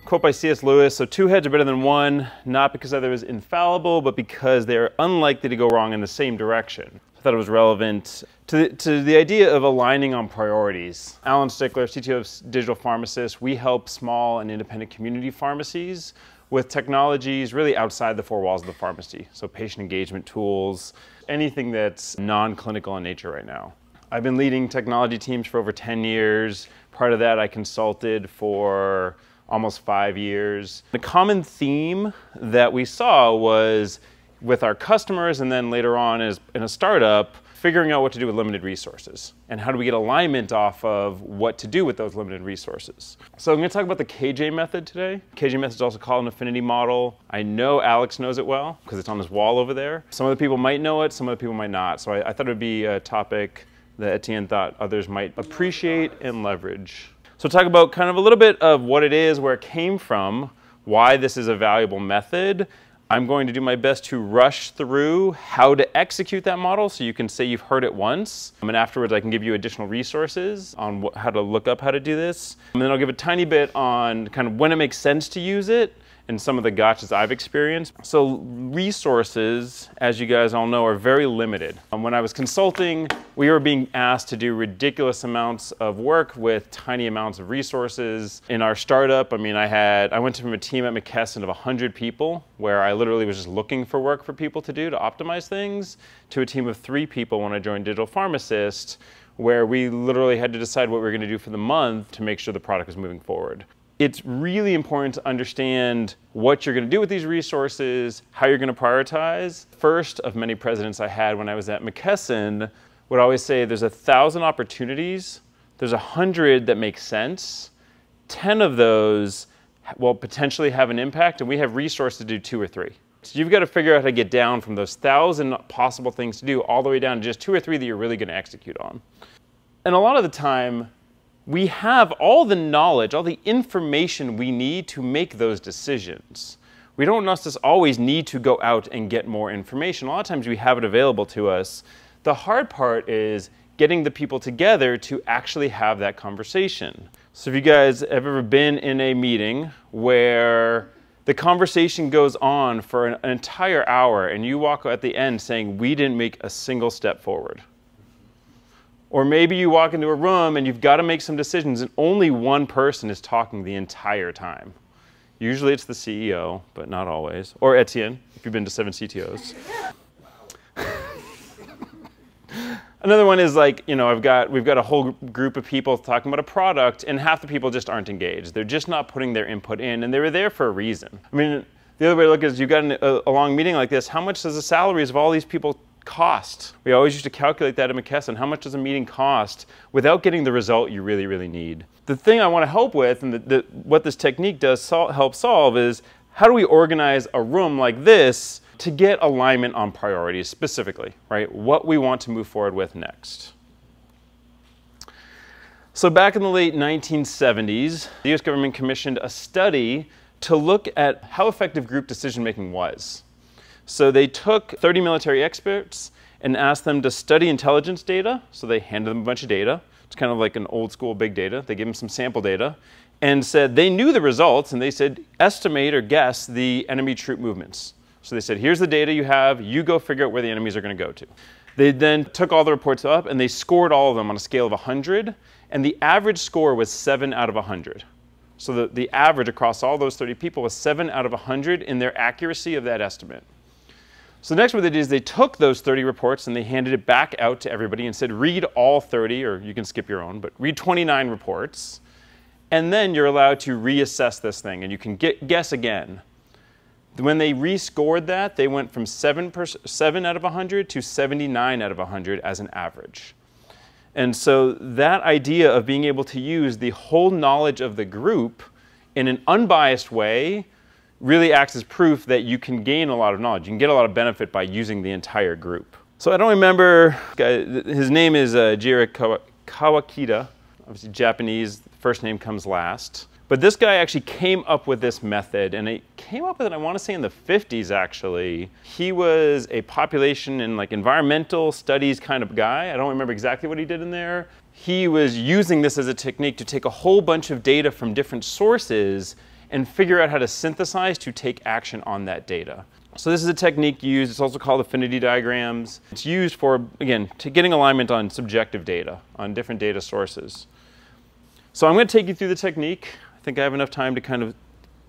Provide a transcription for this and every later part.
Quote by C.S. Lewis, so two heads are better than one, not because either is infallible, but because they are unlikely to go wrong in the same direction. I thought it was relevant to the idea of aligning on priorities. Alan Stickler, CTO of Digital Pharmacist, we help small and independent community pharmacies with technologies really outside the four walls of the pharmacy. So patient engagement tools, anything that's non-clinical in nature right now. I've been leading technology teams for over 10 years. Part of that I consulted for almost 5 years. The common theme that we saw was with our customers and then later on as in a startup, figuring out what to do with limited resources and how do we get alignment off of what to do with those limited resources. So I'm going to talk about the KJ method today. KJ method is also called an affinity model. I know Alex knows it well because it's on his wall over there. Some other people might know it, some other people might not. So I thought it would be a topic that Etienne thought others might appreciate and leverage. So talk about kind of a little bit of what it is, where it came from, why this is a valuable method. I'm going to do my best to rush through how to execute that model so you can say you've heard it once. And afterwards I can give you additional resources on how to look up how to do this. And then I'll give a tiny bit on kind of when it makes sense to use it and some of the gotchas I've experienced. So resources, as you guys all know, are very limited. When I was consulting, we were being asked to do ridiculous amounts of work with tiny amounts of resources. In our startup, I mean, I went from a team at McKesson of 100 people, where I literally was just looking for work for people to do to optimize things, to a team of 3 people when I joined Digital Pharmacist, where we literally had to decide what we were going to do for the month to make sure the product was moving forward. It's really important to understand what you're going to do with these resources, how you're going to prioritize. First of many presidents I had when I was at McKesson would always say there's 1,000 opportunities, there's 100 that make sense, 10 of those will potentially have an impact, and we have resources to do 2 or 3. So you've got to figure out how to get down from those 1,000 possible things to do all the way down to just 2 or 3 that you're really going to execute on. And a lot of the time, we have all the knowledge, all the information we need to make those decisions. We don't necessarily always need to go out and get more information. A lot of times we have it available to us. The hard part is getting the people together to actually have that conversation. So if you guys have ever been in a meeting where the conversation goes on for an entire hour and you walk at the end saying, we didn't make a single step forward. Or maybe you walk into a room and you've got to make some decisions and only one person is talking the entire time. Usually it's the CEO, but not always. Or Etienne, if you've been to 7 CTOs. Another one is like, you know, we've got a whole group of people talking about a product and half the people just aren't engaged. They're just not putting their input in, and they were there for a reason. I mean, the other way to look is you've got a long meeting like this, how much does the salaries of all these people cost? We always used to calculate that at McKesson. How much does a meeting cost without getting the result you really, really need? The thing I want to help with, and what this technique does help solve, is how do we organize a room like this to get alignment on priorities specifically, right? What we want to move forward with next. So back in the late 1970s, the US government commissioned a study to look at how effective group decision-making was. So they took 30 military experts and asked them to study intelligence data. So they handed them a bunch of data. It's kind of like an old school big data. They gave them some sample data and said they knew the results, and they said estimate or guess the enemy troop movements. So they said, here's the data you have, you go figure out where the enemies are going to go to. They then took all the reports up and they scored all of them on a scale of 100, and the average score was 7 out of 100. So the average across all those 30 people was 7 out of 100 in their accuracy of that estimate. So the next what they did is they took those 30 reports and they handed it back out to everybody and said, read all 30, or you can skip your own, but read 29 reports. And then you're allowed to reassess this thing and you can guess again. When they rescored that, they went from 7 out of 100 to 79 out of 100 as an average. And so that idea of being able to use the whole knowledge of the group in an unbiased way really acts as proof that you can gain a lot of knowledge. You can get a lot of benefit by using the entire group. So I don't remember, his name is Jiro Kawakita, obviously Japanese, first name comes last. But this guy actually came up with this method, and he came up with it, I want to say in the 50s actually. He was a population and like environmental studies kind of guy. I don't remember exactly what he did in there. He was using this as a technique to take a whole bunch of data from different sources and figure out how to synthesize to take action on that data. So this is a technique used, it's also called affinity diagrams. It's used for, again, to getting alignment on subjective data, on different data sources. So I'm going to take you through the technique. I think I have enough time to kind of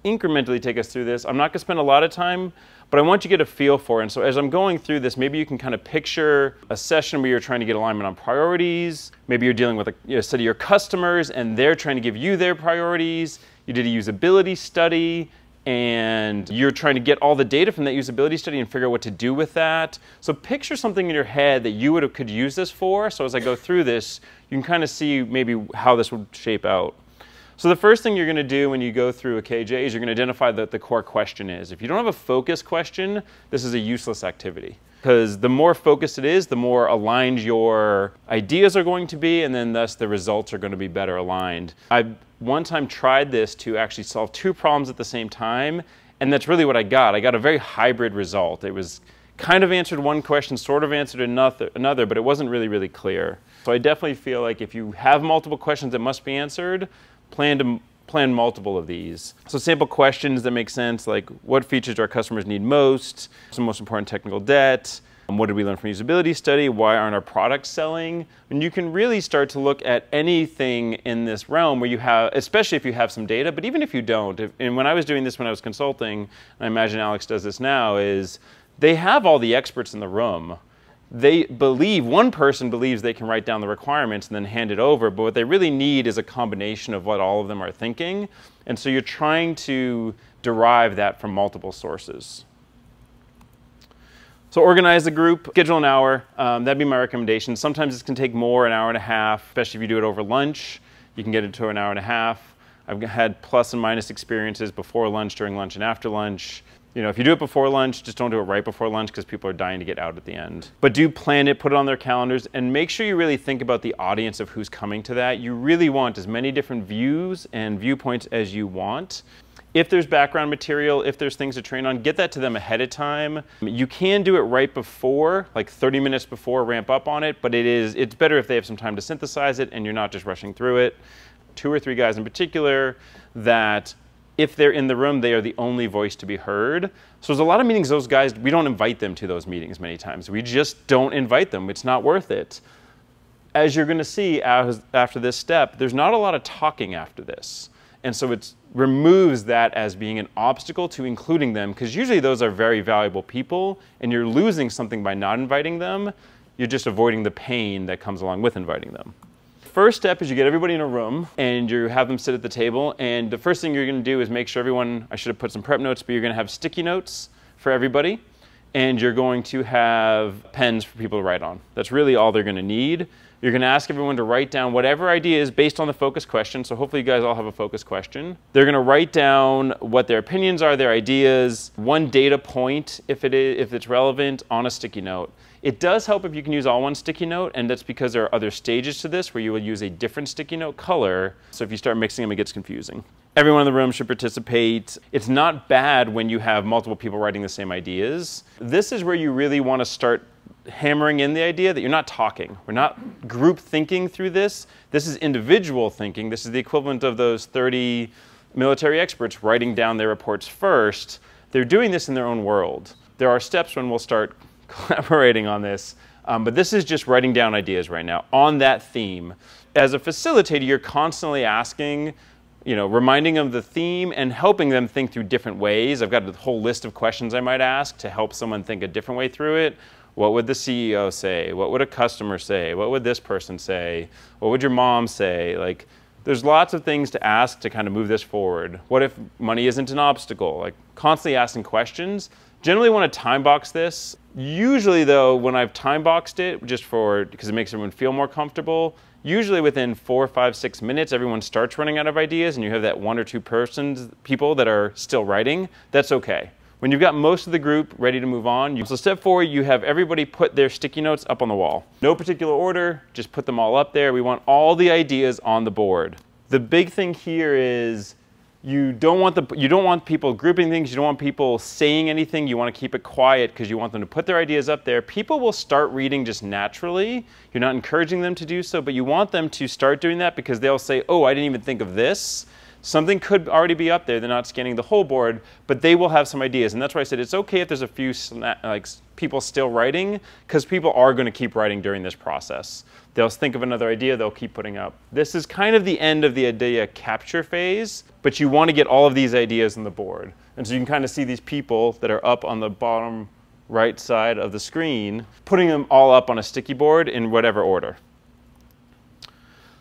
incrementally take us through this. I'm not going to spend a lot of time, but I want you to get a feel for it. And so as I'm going through this, maybe you can kind of picture a session where you're trying to get alignment on priorities. Maybe you're dealing with a set of your customers and they're trying to give you their priorities. You did a usability study and you're trying to get all the data from that usability study and figure out what to do with that. So picture something in your head that you could use this for. So as I go through this, you can kind of see maybe how this would shape out. So the first thing you're going to do when you go through a KJ is you're going to identify what the core question is. If you don't have a focus question, this is a useless activity. Because the more focused it is, the more aligned your ideas are going to be, and then thus the results are going to be better aligned. I one time tried this to actually solve two problems at the same time, and that's really what I got. I got a very hybrid result. It was kind of answered one question, sort of answered another, but it wasn't really clear. So I definitely feel like if you have multiple questions that must be answered, plan multiple of these. So sample questions that make sense, like what features do our customers need most? What's the most important technical debt? What did we learn from usability study? Why aren't our products selling? And you can really start to look at anything in this realm where you have, especially if you have some data, but even if you don't, and when I was doing this when I was consulting, and I imagine Alex does this now, is they have all the experts in the room. They believe, one person believes they can write down the requirements and then hand it over, but what they really need is a combination of what all of them are thinking. And so you're trying to derive that from multiple sources. So organize the group, schedule an hour. That'd be my recommendation. Sometimes this can take more, an hour and a half, especially if you do it over lunch. You can get it to an hour and a half. I've had plus and minus experiences before lunch, during lunch, and after lunch. You know, if you do it before lunch, just don't do it right before lunch because people are dying to get out at the end. But do plan it, put it on their calendars, and make sure you really think about the audience of who's coming to that. You really want as many different views and viewpoints as you want. If there's background material, if there's things to train on, get that to them ahead of time. You can do it right before, like 30 minutes before, ramp up on it, but it's better if they have some time to synthesize it and you're not just rushing through it. 2 or 3 guys in particular that if they're in the room, they are the only voice to be heard. So there's a lot of meetings, those guys, we don't invite them to those meetings many times. We just don't invite them. It's not worth it. As you're going to see after this step, there's not a lot of talking after this. And so it removes that as being an obstacle to including them, because usually those are very valuable people, and you're losing something by not inviting them. You're just avoiding the pain that comes along with inviting them. First step is you get everybody in a room and you have them sit at the table, and the first thing you're going to do is make sure everyone, I should have put some prep notes, but you're going to have sticky notes for everybody, and you're going to have pens for people to write on. That's really all they're going to need. You're going to ask everyone to write down whatever idea is based on the focus question, so hopefully you guys all have a focus question. They're going to write down what their opinions are, their ideas, one data point if it's relevant on a sticky note. It does help if you can use all one sticky note, and that's because there are other stages to this where you will use a different sticky note color, so if you start mixing them, it gets confusing. Everyone in the room should participate. It's not bad when you have multiple people writing the same ideas. This is where you really want to start hammering in the idea that you're not talking. We're not group thinking through this. This is individual thinking. This is the equivalent of those 30 military experts writing down their reports first. They're doing this in their own world. There are steps when we'll start collaborating on this, but this is just writing down ideas right now on that theme. As a facilitator, you're constantly asking, reminding them of the theme and helping them think through different ways. I've got a whole list of questions I might ask to help someone think a different way through it. What would the CEO say? What would a customer say? What would this person say? What would your mom say? Like, there's lots of things to ask to kind of move this forward. What if money isn't an obstacle? Like, constantly asking questions. Generally want to time box this. Usually though, when I've time boxed it, because it makes everyone feel more comfortable, usually within 4, 5, 6 minutes, everyone starts running out of ideas and you have that 1 or 2 people that are still writing. That's okay. When you've got most of the group ready to move on, so step 4, you have everybody put their sticky notes up on the wall. No particular order, just put them all up there. We want all the ideas on the board. The big thing here is You don't want people grouping things. You don't want people saying anything. You want to keep it quiet because you want them to put their ideas up there. People will start reading just naturally. You're not encouraging them to do so, but you want them to start doing that because they'll say, oh, I didn't even think of this. Something could already be up there. They're not scanning the whole board, but they will have some ideas. And that's why I said it's okay if there's a few people still writing, because people are going to keep writing during this process. They'll think of another idea, they'll keep putting up. This is kind of the end of the idea capture phase, but you want to get all of these ideas on the board. And so you can kind of see these people that are up on the bottom right side of the screen, putting them all up on a sticky board in whatever order.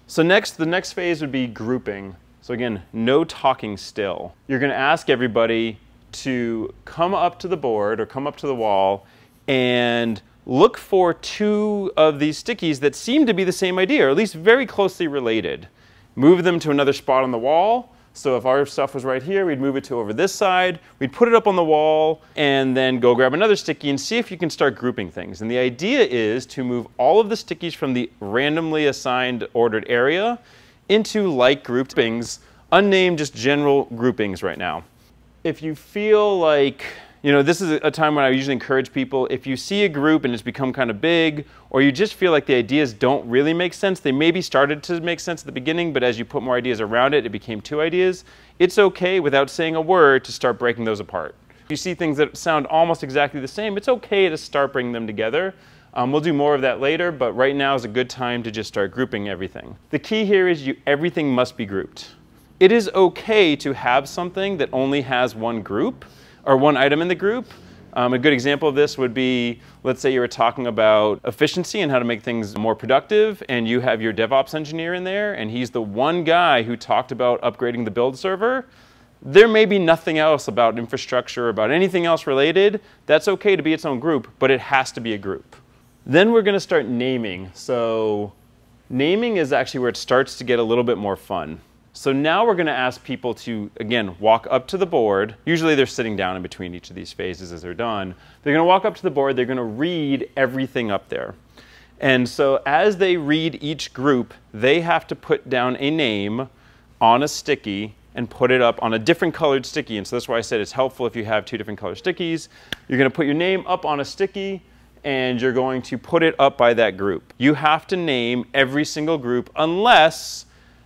So the next phase would be grouping. So again, no talking still. You're going to ask everybody to come up to the board or come up to the wall and look for two of these stickies that seem to be the same idea, or at least very closely related. Move them to another spot on the wall. So if our stuff was right here, we'd move it to over this side. We'd put it up on the wall and then go grab another sticky and see if you can start grouping things. And the idea is to move all of the stickies from the randomly assigned ordered area into like groupings, unnamed, just general groupings right now. If you feel like, this is a time when I usually encourage people, if you see a group and it's become kind of big, or you just feel like the ideas don't really make sense, they maybe started to make sense at the beginning, but as you put more ideas around it, it became two ideas, it's okay without saying a word to start breaking those apart. If you see things that sound almost exactly the same, it's okay to start bringing them together. We'll do more of that later, but right now is a good time to just start grouping everything. The key here is everything must be grouped. It is okay to have something that only has one group or one item in the group. A good example of this would be, let's say you were talking about efficiency and how to make things more productive, and you have your DevOps engineer in there, and he's the one guy who talked about upgrading the build server. There may be nothing else about infrastructure, about anything else related. That's okay to be its own group, but it has to be a group. Then we're going to start naming. So naming is actually where it starts to get a little bit more fun. So now we're going to ask people to, again, walk up to the board. Usually they're sitting down in between each of these phases as they're done. They're going to walk up to the board. They're going to read everything up there. And so as they read each group, they have to put down a name on a sticky and put it up on a different colored sticky. And so that's why I said it's helpful if you have two different colored stickies. You're going to put your name up on a sticky, and you're going to put it up by that group. You have to name every single group unless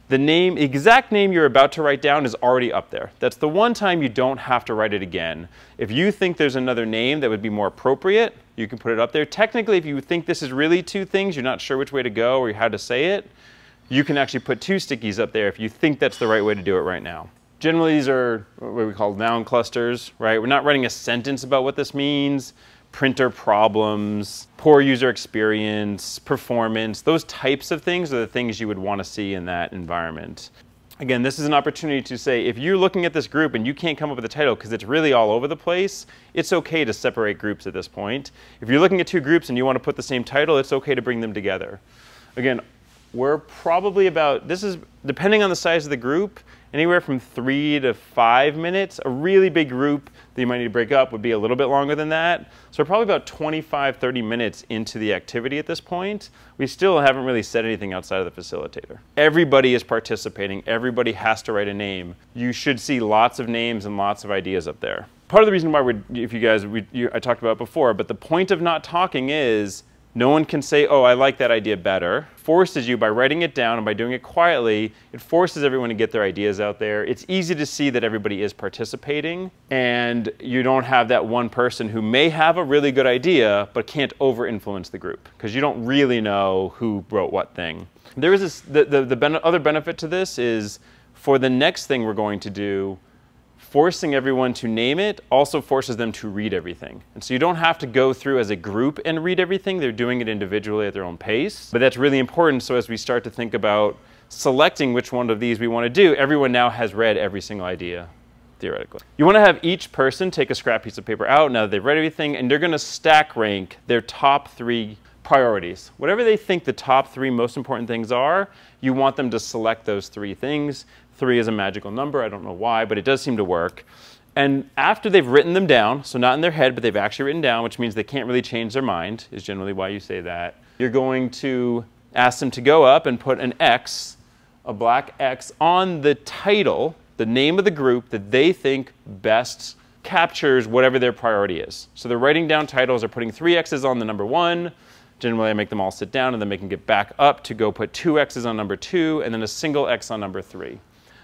the exact name you're about to write down is already up there. That's the one time you don't have to write it again. If you think there's another name that would be more appropriate, you can put it up there. Technically, if you think this is really two things, you're not sure which way to go or how to say it, you can actually put two stickies up there if you think that's the right way to do it right now. Generally, these are what we call noun clusters, right? We're not writing a sentence about what this means. Printer problems, poor user experience, performance, those types of things are the things you would want to see in that environment. Again, this is an opportunity to say, if you're looking at this group and you can't come up with a title because it's really all over the place, it's okay to separate groups at this point. If you're looking at two groups and you want to put the same title, it's okay to bring them together. Again, we're probably about, this is depending on the size of the group, anywhere from 3 to 5 minutes. A really big group that you might need to break up would be a little bit longer than that. So we're probably about 25, 30 minutes into the activity at this point. We still haven't really said anything outside of the facilitator. Everybody is participating. Everybody has to write a name. You should see lots of names and lots of ideas up there. Part of the reason why I talked about it before, but the point of not talking is no one can say, oh, I like that idea better. Forces you, by writing it down and by doing it quietly, it forces everyone to get their ideas out there. It's easy to see that everybody is participating, and you don't have that one person who may have a really good idea but can't over-influence the group because you don't really know who wrote what thing. There is the other benefit to this is for the next thing we're going to do, forcing everyone to name it also forces them to read everything. And so you don't have to go through as a group and read everything. They're doing it individually at their own pace. But that's really important, so as we start to think about selecting which one of these we want to do, everyone now has read every single idea, theoretically. You want to have each person take a scrap piece of paper out now that they've read everything, and they're going to stack rank their top 3 priorities. Whatever they think the top 3 most important things are, you want them to select those 3 things. 3 is a magical number. I don't know why, but it does seem to work. And after they've written them down, so not in their head, but they've actually written down, which means they can't really change their mind, is generally why you say that, you're going to ask them to go up and put an X, a black X, on the title the name of the group that they think best captures whatever their priority is. So they're writing down titles, they're putting 3 X's on the number 1. Generally, I make them all sit down and then make them get back up to go put 2 X's on number 2 and then a single X on number 3.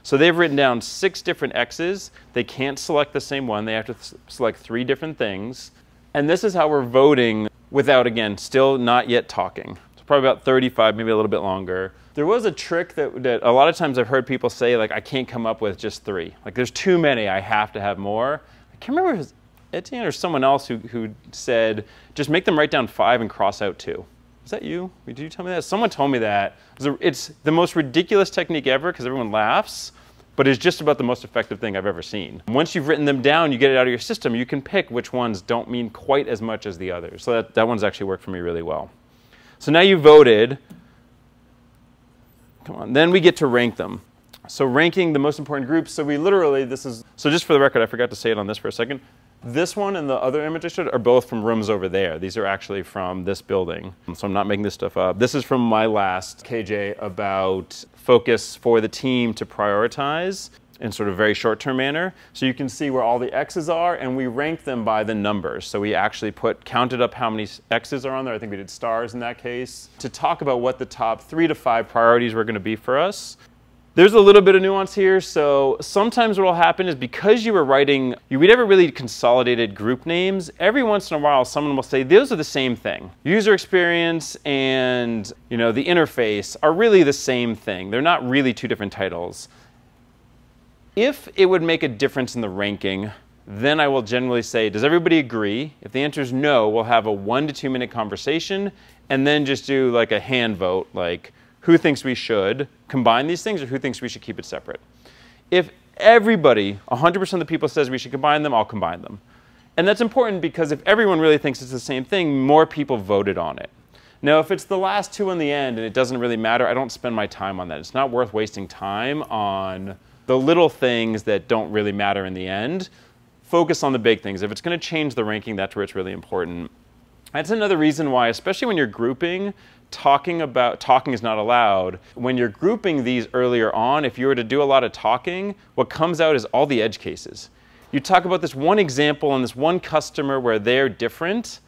So they've written down 6 different X's. They can't select the same one. They have to select 3 different things. And this is how we're voting without, again, still not yet talking. So probably about 35, maybe a little bit longer. There was a trick that a lot of times I've heard people say, like, I can't come up with just 3. Like, there's too many, I have to have more. I can't remember if it was Etienne or someone else who said, just make them write down 5 and cross out 2. Was that you? Did you tell me that? Someone told me that. It's the most ridiculous technique ever because everyone laughs, but it's just about the most effective thing I've ever seen. Once you've written them down, you get it out of your system, you can pick which ones don't mean quite as much as the others. So that one's actually worked for me really well. So now you voted. Come on, then we get to rank them. So ranking the most important groups, so we literally, so just for the record, I forgot to say it on this for a second. This one and the other image I showed are both from rooms over there. These are actually from this building, so I'm not making this stuff up. This is from my last KJ about focus for the team to prioritize in sort of very short-term manner. So you can see where all the X's are, and we rank them by the numbers. So we actually counted up how many X's are on there. I think we did stars in that case, to talk about what the top 3 to 5 priorities were going to be for us. There's a little bit of nuance here. So sometimes what will happen is because you were writing, we never really consolidated group names. Every once in a while, someone will say, those are the same thing. User experience and the interface are really the same thing. They're not really 2 different titles. If it would make a difference in the ranking, then I will generally say, does everybody agree? If the answer is no, we'll have a 1 to 2 minute conversation and then just do like a hand vote, like, who thinks we should combine these things or who thinks we should keep it separate? If everybody, 100% of the people says we should combine them, I'll combine them. And that's important because if everyone really thinks it's the same thing, more people voted on it. Now, if it's the last 2 in the end and it doesn't really matter, I don't spend my time on that. It's not worth wasting time on the little things that don't really matter in the end. Focus on the big things. If it's going to change the ranking, that's where it's really important. That's another reason why, especially when you're grouping, talking is not allowed. When you're grouping these earlier on, if you were to do a lot of talking, what comes out is all the edge cases. You talk about this one example and this one customer where they're different,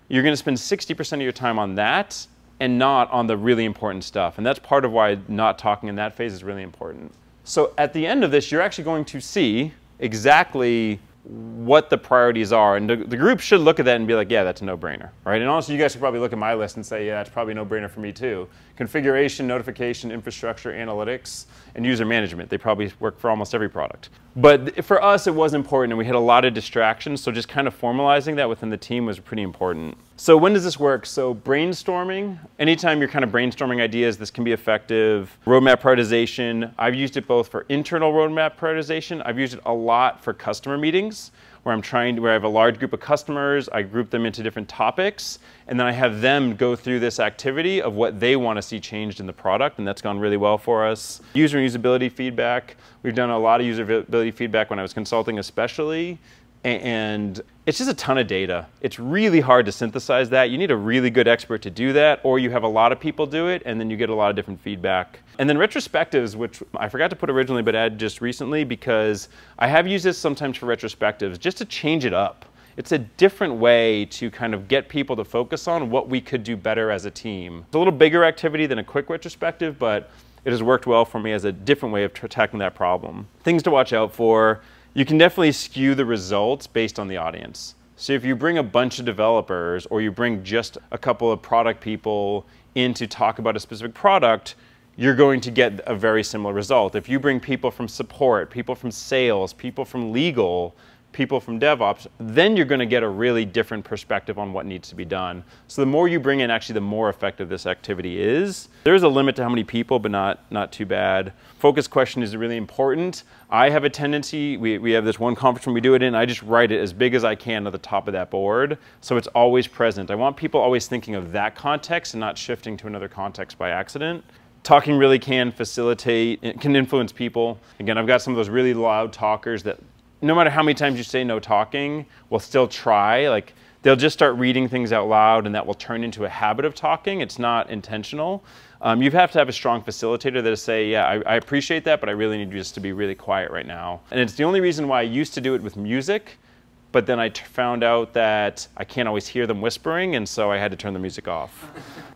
you're going to spend 60% of your time on that and not on the really important stuff. And that's part of why not talking in that phase is really important. So at the end of this, you're actually going to see exactly what the priorities are. And the group should look at that and be like, yeah, that's a no-brainer, right? And also, you guys should probably look at my list and say, yeah, that's probably a no-brainer for me too. Configuration, notification, infrastructure, analytics, and user management. They probably work for almost every product. But for us, it was important, and we had a lot of distractions, so just kind of formalizing that within the team was pretty important. So when does this work? So brainstorming, anytime you're kind of brainstorming ideas, this can be effective. Roadmap prioritization, I've used it both for internal roadmap prioritization. I've used it a lot for customer meetings, where I have a large group of customers, I group them into different topics, and then I have them go through this activity of what they want to see changed in the product, and that's gone really well for us. User and usability feedback. We've done a lot of usability feedback when I was consulting especially, and it's just a ton of data. It's really hard to synthesize that. You need a really good expert to do that, or you have a lot of people do it, and then you get a lot of different feedback. And then retrospectives, which I forgot to put originally, but added just recently because I have used this sometimes for retrospectives just to change it up. It's a different way to kind of get people to focus on what we could do better as a team. It's a little bigger activity than a quick retrospective, but it has worked well for me as a different way of tackling that problem. Things to watch out for. You can definitely skew the results based on the audience. So if you bring a bunch of developers or you bring just a couple of product people in to talk about a specific product, you're going to get a very similar result. If you bring people from support, people from sales, people from legal, people from DevOps, then you're going to get a really different perspective on what needs to be done. So the more you bring in, actually, the more effective this activity is. There's a limit to how many people, but not too bad. Focus question is really important. I have a tendency, we have this one conference room we do it in, I just write it as big as I can at the top of that board, so it's always present. I want people always thinking of that context and not shifting to another context by accident. Talking really can facilitate, it can influence people. Again, I've got some of those really loud talkers that no matter how many times you say no talking, will still try. Like, they'll just start reading things out loud and that will turn into a habit of talking. It's not intentional. You have to have a strong facilitator that'll say, yeah, I appreciate that, but I really need you just to be really quiet right now. And it's the only reason why I used to do it with music, but then I found out that I can't always hear them whispering, and so I had to turn the music off.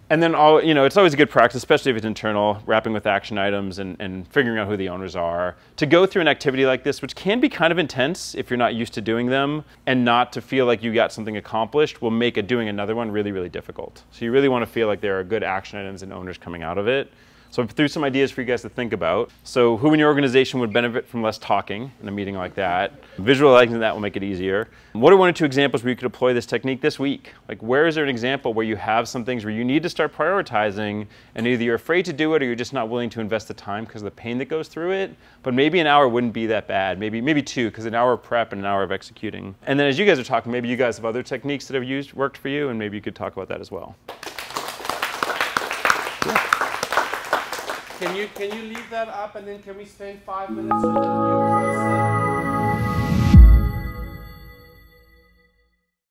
And then, it's always a good practice, especially if it's internal, wrapping with action items and figuring out who the owners are. To go through an activity like this, which can be kind of intense if you're not used to doing them, and not to feel like you got something accomplished, will make doing another one really, really difficult. So you really want to feel like there are good action items and owners coming out of it. So I threw some ideas for you guys to think about. So who in your organization would benefit from less talking in a meeting like that? Visualizing that will make it easier. What are 1 or 2 examples where you could deploy this technique this week? Like, where is there an example where you have some things where you need to start prioritizing, and either you're afraid to do it or you're just not willing to invest the time because of the pain that goes through it? But maybe an hour wouldn't be that bad. Maybe 2, because an hour of prep and an hour of executing. And then as you guys are talking, maybe you guys have other techniques that have worked for you, and maybe you could talk about that as well. Can you leave that up, and then can we spend 5 minutes with you?